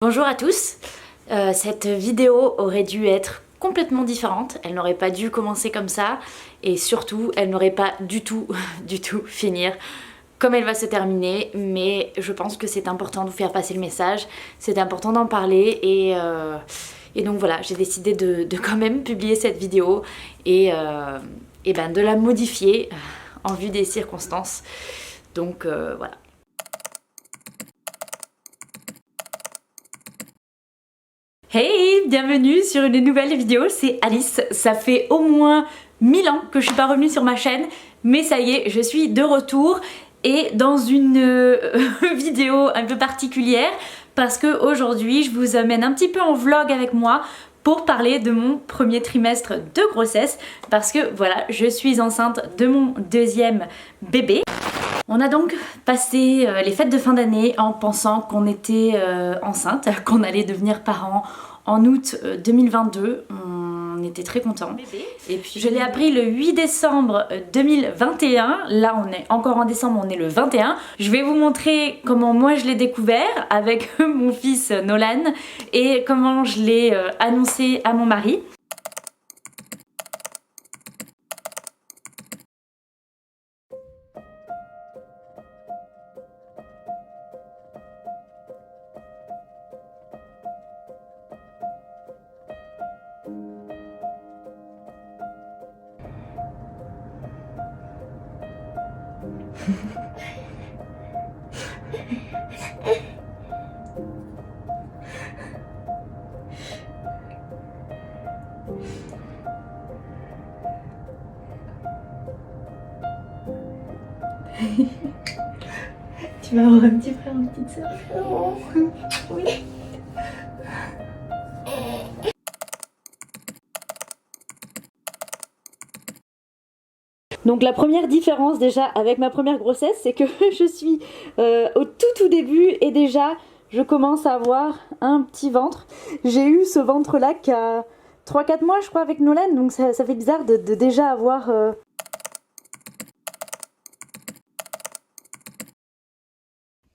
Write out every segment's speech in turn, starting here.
Bonjour à tous, cette vidéo aurait dû être complètement différente, elle n'aurait pas dû commencer comme ça et surtout elle n'aurait pas du tout finir comme elle va se terminer, mais je pense que c'est important de vous faire passer le message, c'est important d'en parler et donc voilà, j'ai décidé de quand même publier cette vidéo et de la modifier en vue des circonstances, donc voilà. Hey, bienvenue sur une nouvelle vidéo, c'est Alice. Ça fait au moins 1000 ans que je suis pas revenue sur ma chaîne, mais ça y est, je suis de retour et dans une vidéo un peu particulière parce que aujourd'hui je vous amène un petit peu en vlog avec moi pour parler de mon premier trimestre de grossesse parce que voilà, je suis enceinte de mon deuxième bébé. On a donc passé les fêtes de fin d'année en pensant qu'on était enceinte, qu'on allait devenir parents en août 2022. On était très contents. Et puis je l'ai appris le 8 décembre 2021. Là on est encore en décembre, on est le 21. Je vais vous montrer comment moi je l'ai découvert avec mon fils Nolan et comment je l'ai annoncé à mon mari. Tu vas avoir un petit frère, une petite soeur. Oh. Oui. Donc la première différence déjà avec ma première grossesse, c'est que je suis au tout début et déjà je commence à avoir un petit ventre. J'ai eu ce ventre là qui a 3-4 mois je crois avec Nolan, donc ça fait bizarre de déjà avoir...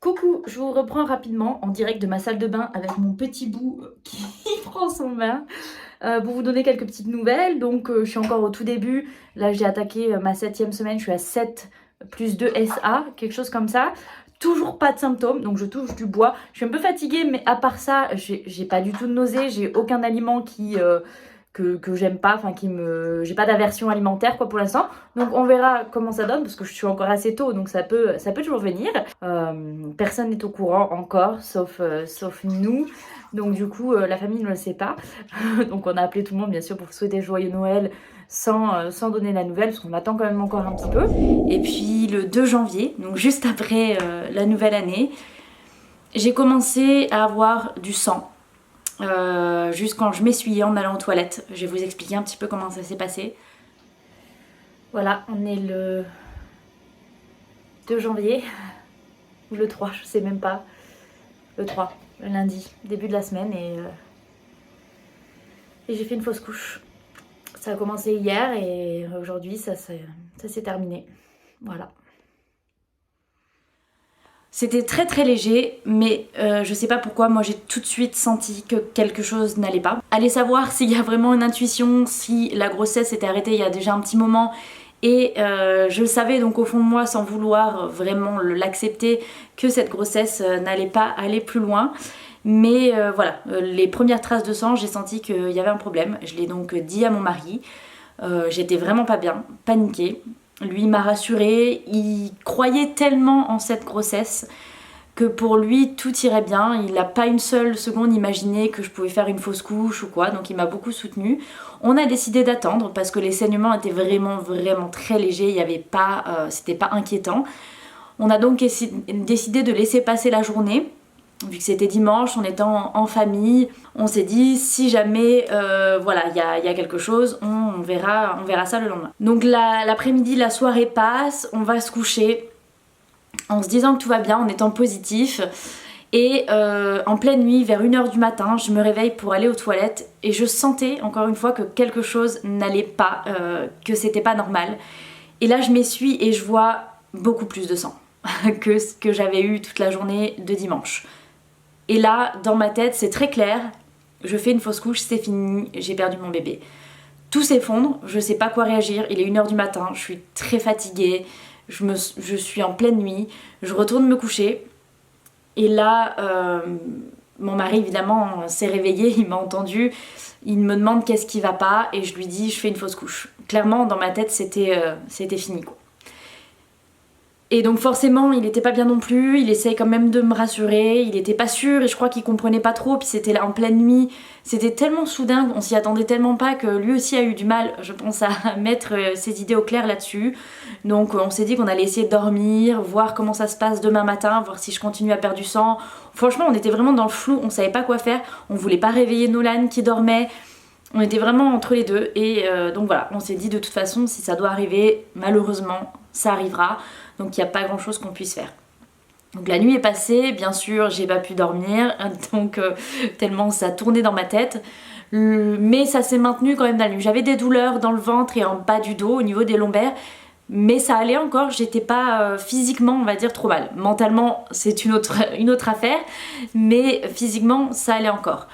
Coucou, je vous reprends rapidement en direct de ma salle de bain avec mon petit bout qui prend son bain. Pour vous donner quelques petites nouvelles, donc je suis encore au tout début, là j'ai attaqué ma 7e semaine, je suis à 7 plus 2 SA, quelque chose comme ça. Toujours pas de symptômes, donc je touche du bois. Je suis un peu fatiguée, mais à part ça, j'ai pas du tout de nausée, j'ai aucun aliment que j'aime pas, enfin j'ai pas d'aversion alimentaire quoi pour l'instant. Donc on verra comment ça donne parce que je suis encore assez tôt, donc ça peut toujours venir. Personne n'est au courant encore, sauf nous. Donc du coup la famille ne le sait pas. Donc on a appelé tout le monde bien sûr pour souhaiter joyeux Noël sans donner la nouvelle parce qu'on attend quand même encore un petit peu. Et puis le 2 janvier, donc juste après la nouvelle année, j'ai commencé à avoir du sang. Juste quand je m'essuyais en allant aux toilettes. Je vais vous expliquer un petit peu comment ça s'est passé. Voilà, on est le 2 janvier ou le 3, je sais même pas. Le 3, le lundi, début de la semaine et j'ai fait une fausse couche. Ça a commencé hier et aujourd'hui ça s'est terminé. Voilà. C'était très léger, mais je sais pas pourquoi, moi j'ai tout de suite senti que quelque chose n'allait pas. Allez savoir s'il y a vraiment une intuition, si la grossesse s'était arrêtée il y a déjà un petit moment et je le savais donc au fond de moi sans vouloir vraiment l'accepter que cette grossesse n'allait pas aller plus loin. Mais voilà, les premières traces de sang, j'ai senti qu'il y avait un problème. Je l'ai donc dit à mon mari, j'étais vraiment pas bien, paniquée. Lui m'a rassurée, il croyait tellement en cette grossesse que pour lui tout irait bien, il n'a pas une seule seconde imaginé que je pouvais faire une fausse couche ou quoi, donc il m'a beaucoup soutenue. On a décidé d'attendre parce que les saignements étaient vraiment très légers, il y avait pas, c'était pas inquiétant. On a donc décidé de laisser passer la journée. Vu que c'était dimanche, on était en famille, on s'est dit si jamais voilà, il y a quelque chose, on verra ça le lendemain. Donc l'après-midi, la soirée passe, on va se coucher en se disant que tout va bien, en étant positif. Et en pleine nuit, vers 1h du matin, je me réveille pour aller aux toilettes et je sentais encore une fois que quelque chose n'allait pas, que c'était pas normal. Et là je m'essuie et je vois beaucoup plus de sang que ce que j'avais eu toute la journée de dimanche. Et là, dans ma tête, c'est très clair, je fais une fausse couche, c'est fini, j'ai perdu mon bébé. Tout s'effondre, je sais pas quoi réagir, il est 1h du matin, je suis très fatiguée, je suis en pleine nuit, je retourne me coucher. Et là, mon mari évidemment s'est réveillé, il m'a entendu, il me demande qu'est-ce qui va pas et je lui dis je fais une fausse couche. Clairement dans ma tête c'était fini quoi. Et donc forcément il était pas bien non plus, il essaye quand même de me rassurer, il était pas sûr et je crois qu'il comprenait pas trop, puis c'était là en pleine nuit, c'était tellement soudain, on s'y attendait tellement pas que lui aussi a eu du mal, je pense, à mettre ses idées au clair là-dessus. Donc on s'est dit qu'on allait essayer de dormir, voir comment ça se passe demain matin, voir si je continue à perdre du sang. Franchement on était vraiment dans le flou, on savait pas quoi faire, on voulait pas réveiller Nolan qui dormait. On était vraiment entre les deux et donc voilà, on s'est dit de toute façon si ça doit arriver, malheureusement ça arrivera, donc il n'y a pas grand chose qu'on puisse faire. Donc la nuit est passée, bien sûr j'ai pas pu dormir, donc tellement ça tournait dans ma tête, mais ça s'est maintenu quand même dans la nuit. J'avais des douleurs dans le ventre et en bas du dos au niveau des lombaires, mais ça allait encore, j'étais pas physiquement on va dire trop mal. Mentalement c'est une autre affaire, mais physiquement ça allait encore.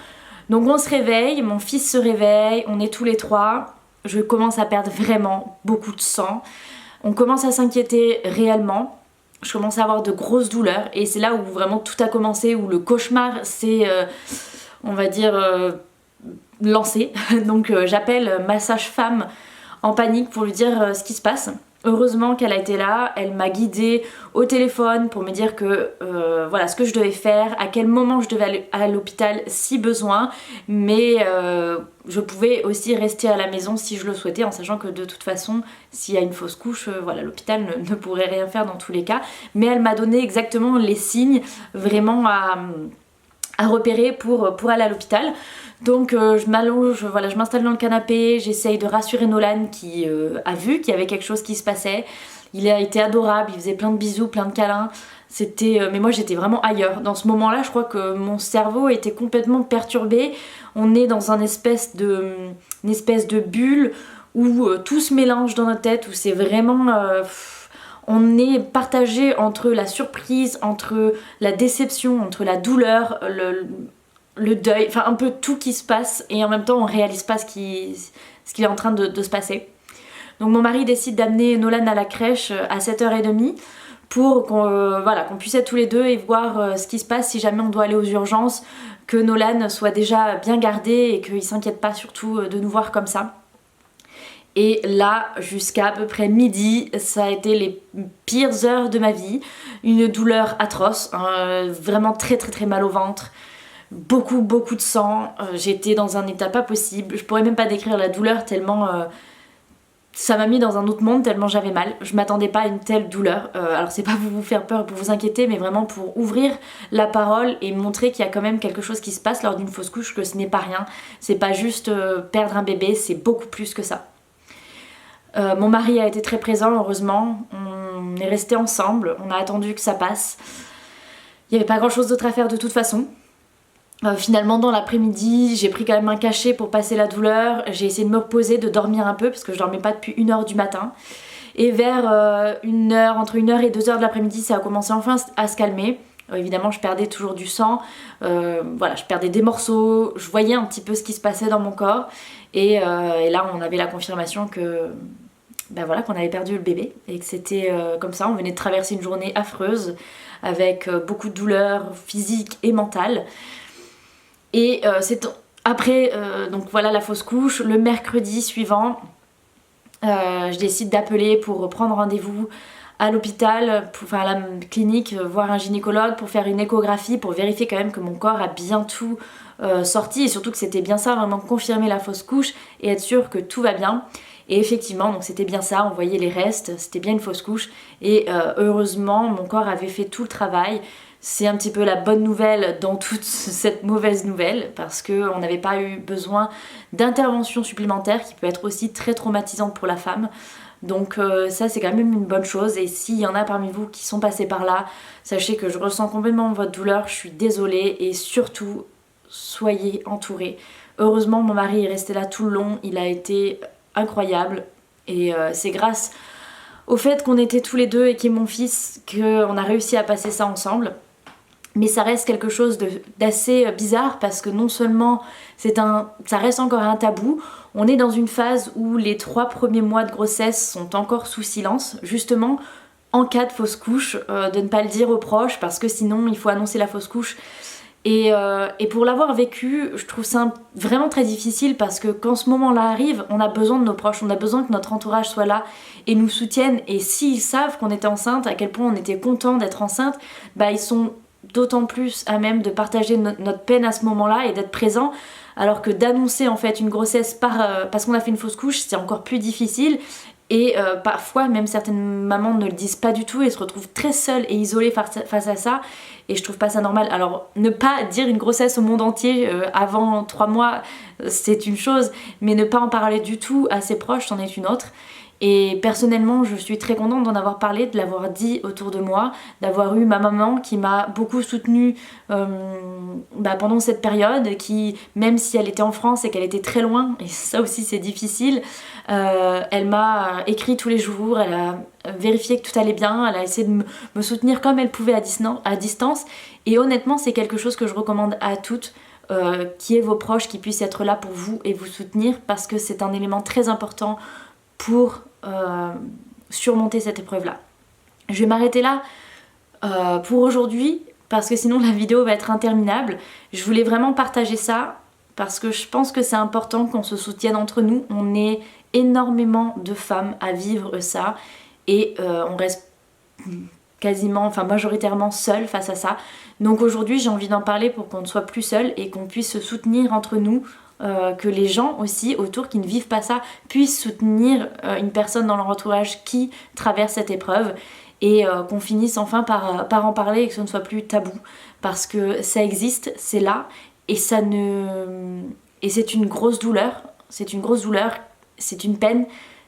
Donc on se réveille, mon fils se réveille, on est tous les trois, je commence à perdre vraiment beaucoup de sang, on commence à s'inquiéter réellement, je commence à avoir de grosses douleurs et c'est là où vraiment tout a commencé, où le cauchemar s'est, on va dire, lancé. Donc j'appelle ma sage-femme en panique pour lui dire ce qui se passe. Heureusement qu'elle a été là, elle m'a guidée au téléphone pour me dire que voilà ce que je devais faire, à quel moment je devais aller à l'hôpital si besoin, mais je pouvais aussi rester à la maison si je le souhaitais, en sachant que de toute façon s'il y a une fausse couche, voilà, l'hôpital ne pourrait rien faire dans tous les cas, mais elle m'a donné exactement les signes vraiment à repérer pour aller à l'hôpital. Donc je m'allonge, voilà, je m'installe dans le canapé, j'essaye de rassurer Nolan qui a vu qu'il y avait quelque chose qui se passait. Il a été adorable, il faisait plein de bisous, plein de câlins. Mais moi j'étais vraiment ailleurs. Dans ce moment-là, je crois que mon cerveau était complètement perturbé. On est dans une espèce de bulle où tout se mélange dans notre tête, où c'est vraiment... on est partagé entre la surprise, entre la déception, entre la douleur, le deuil, enfin un peu tout qui se passe et en même temps on réalise pas ce qui est en train de se passer. Donc mon mari décide d'amener Nolan à la crèche à 7h30 pour qu'on puisse être tous les deux et voir ce qui se passe si jamais on doit aller aux urgences, que Nolan soit déjà bien gardé et qu'il s'inquiète pas surtout de nous voir comme ça. Et là, jusqu'à à peu près midi, ça a été les pires heures de ma vie. Une douleur atroce, vraiment très très très mal au ventre. Beaucoup de sang, j'étais dans un état pas possible, je pourrais même pas décrire la douleur tellement ça m'a mis dans un autre monde, tellement j'avais mal. Je m'attendais pas à une telle douleur, alors c'est pas pour vous faire peur, pour vous inquiéter, mais vraiment pour ouvrir la parole et montrer qu'il y a quand même quelque chose qui se passe lors d'une fausse couche, que ce n'est pas rien, c'est pas juste perdre un bébé, c'est beaucoup plus que ça. Mon mari a été très présent heureusement, on est restés ensemble, on a attendu que ça passe. Il n'y avait pas grand chose d'autre à faire de toute façon. Finalement dans l'après-midi j'ai pris quand même un cachet pour passer la douleur, j'ai essayé de me reposer, de dormir un peu parce que je dormais pas depuis 1h du matin et vers entre 1h et 2h de l'après-midi ça a commencé enfin à se calmer. Évidemment je perdais toujours du sang, voilà, je perdais des morceaux, je voyais un petit peu ce qui se passait dans mon corps et là on avait la confirmation que ben voilà, qu'on avait perdu le bébé et que c'était comme ça, on venait de traverser une journée affreuse avec beaucoup de douleurs physiques et mentales. Et c'est après donc voilà la fausse couche, le mercredi suivant je décide d'appeler pour prendre rendez-vous à l'hôpital, enfin à la clinique, voir un gynécologue pour faire une échographie pour vérifier quand même que mon corps a bien tout sorti et surtout que c'était bien ça, vraiment confirmer la fausse couche et être sûr que tout va bien. Et effectivement donc c'était bien ça, on voyait les restes, c'était bien une fausse couche et heureusement mon corps avait fait tout le travail. C'est un petit peu la bonne nouvelle dans toute cette mauvaise nouvelle parce qu'on n'avait pas eu besoin d'intervention supplémentaire qui peut être aussi très traumatisante pour la femme. Donc ça c'est quand même une bonne chose et s'il y en a parmi vous qui sont passés par là, sachez que je ressens complètement votre douleur, je suis désolée et surtout soyez entourés. Heureusement mon mari est resté là tout le long, il a été incroyable et c'est grâce au fait qu'on était tous les deux et qu'il est mon fils qu'on a réussi à passer ça ensemble. Mais ça reste quelque chose d'assez bizarre parce que non seulement ça reste encore un tabou, on est dans une phase où les 3 premiers mois de grossesse sont encore sous silence, justement en cas de fausse couche, de ne pas le dire aux proches parce que sinon il faut annoncer la fausse couche. Et pour l'avoir vécu, je trouve ça vraiment très difficile parce que quand ce moment-là arrive, on a besoin de nos proches, on a besoin que notre entourage soit là et nous soutienne. Et s'ils savent qu'on était enceinte, à quel point on était content d'être enceinte, bah ils sont d'autant plus à même de partager notre peine à ce moment-là et d'être présent, alors que d'annoncer en fait une grossesse parce qu'on a fait une fausse couche, c'est encore plus difficile. Et parfois même certaines mamans ne le disent pas du tout et se retrouvent très seules et isolées face à ça, et je trouve pas ça normal. Alors ne pas dire une grossesse au monde entier avant 3 mois c'est une chose, mais ne pas en parler du tout à ses proches c'en est une autre. Et personnellement je suis très contente d'en avoir parlé, de l'avoir dit autour de moi, d'avoir eu ma maman qui m'a beaucoup soutenue pendant cette période, qui même si elle était en France et qu'elle était très loin, et ça aussi c'est difficile, elle m'a écrit tous les jours, elle a vérifié que tout allait bien, elle a essayé de me soutenir comme elle pouvait à distance, et honnêtement c'est quelque chose que je recommande à toutes, qui est vos proches, qui puissent être là pour vous et vous soutenir, parce que c'est un élément très important pour surmonter cette épreuve là. Je vais m'arrêter là pour aujourd'hui parce que sinon la vidéo va être interminable. Je voulais vraiment partager ça parce que je pense que c'est important qu'on se soutienne entre nous. On est énormément de femmes à vivre ça et on reste quasiment, enfin majoritairement seul face à ça. Donc aujourd'hui j'ai envie d'en parler pour qu'on ne soit plus seul et qu'on puisse se soutenir entre nous, que les gens aussi autour qui ne vivent pas ça puissent soutenir une personne dans leur entourage qui traverse cette épreuve, et qu'on finisse enfin par en parler et que ce ne soit plus tabou, parce que ça existe, c'est là, et c'est une grosse douleur, c'est une peine,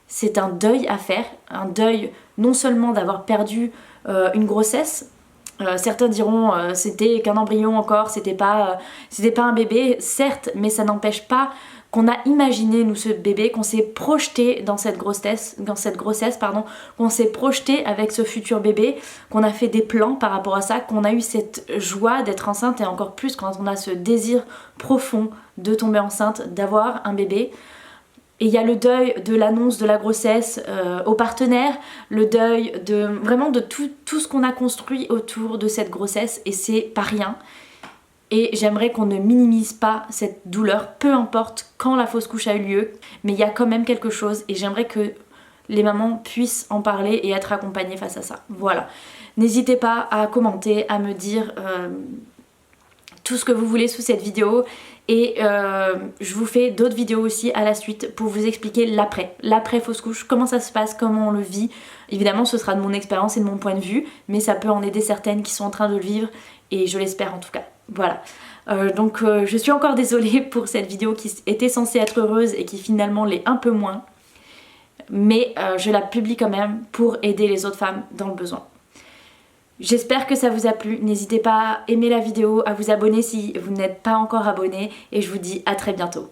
c'est un deuil à faire, un deuil non seulement d'avoir perdu une grossesse. Certains diront c'était qu'un embryon encore, c'était pas un bébé, certes, mais ça n'empêche pas qu'on a imaginé nous ce bébé, qu'on s'est projeté dans cette grossesse, qu'on s'est projeté avec ce futur bébé, qu'on a fait des plans par rapport à ça, qu'on a eu cette joie d'être enceinte, et encore plus quand on a ce désir profond de tomber enceinte, d'avoir un bébé. Et il y a le deuil de l'annonce de la grossesse aux partenaires, le deuil de tout ce qu'on a construit autour de cette grossesse, et c'est pas rien. Et j'aimerais qu'on ne minimise pas cette douleur, peu importe quand la fausse couche a eu lieu, mais il y a quand même quelque chose, et j'aimerais que les mamans puissent en parler et être accompagnées face à ça. Voilà. N'hésitez pas à commenter, à me dire tout ce que vous voulez sous cette vidéo, et je vous fais d'autres vidéos aussi à la suite pour vous expliquer l'après fausse couche, comment ça se passe, comment on le vit. Évidemment ce sera de mon expérience et de mon point de vue, mais ça peut en aider certaines qui sont en train de le vivre, et je l'espère en tout cas. Voilà. Donc je suis encore désolée pour cette vidéo qui était censée être heureuse et qui finalement l'est un peu moins, mais je la publie quand même pour aider les autres femmes dans le besoin. J'espère que ça vous a plu, n'hésitez pas à aimer la vidéo, à vous abonner si vous n'êtes pas encore abonné, et je vous dis à très bientôt.